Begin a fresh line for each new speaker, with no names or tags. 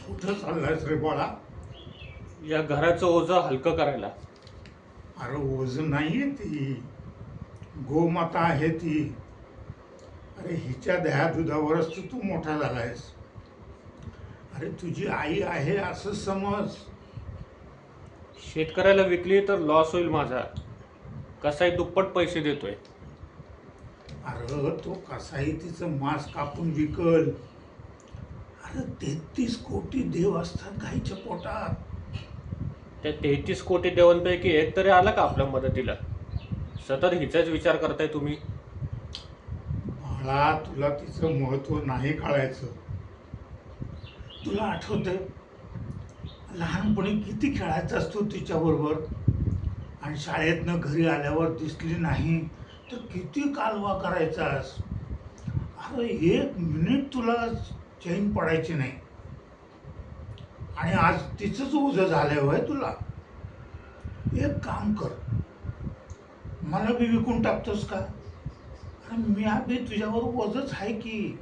कुठं चाललायस रे बाळा?
या घराचं ओझं हलकं करायला.
अरे ओझ नाहीये ती, गोमाता आहे ती. अरे हिच्या दह्या दुधावरच तर तू मोठा झालायस. अरे तुझी आई आहे असं समज.
शेतकऱ्याला विकली तर लॉस होईल माझा. कसाही दुप्पट पैसे देतोय.
अरे तो कसाही तिचं मांस कापून विकल. अरे 33 कोटी देव असतात गाईच्या पोटात.
त्या 33 कोटी देवांपैकी एक तरी आला का आपल्या मदतीला? सतत हिचाच विचार करताय तुम्ही.
बाळा तुला तिचं महत्व नाही कळायचं. तुला आठवतंय लहानपणी किती खेळायचास तू तिच्याबरोबर, आणि शाळेतनं घरी आल्यावर दिसली नाही तर किती कालवा करायचास. अरे 1 मिनिट तुला चैन पडायची नाही. आणि आज तिचंच ओझं झालंय होय तुला. एक काम कर, मला बी विकून टाकतोस का? अरे मी बी तुझ्यावर ओझच आहे की.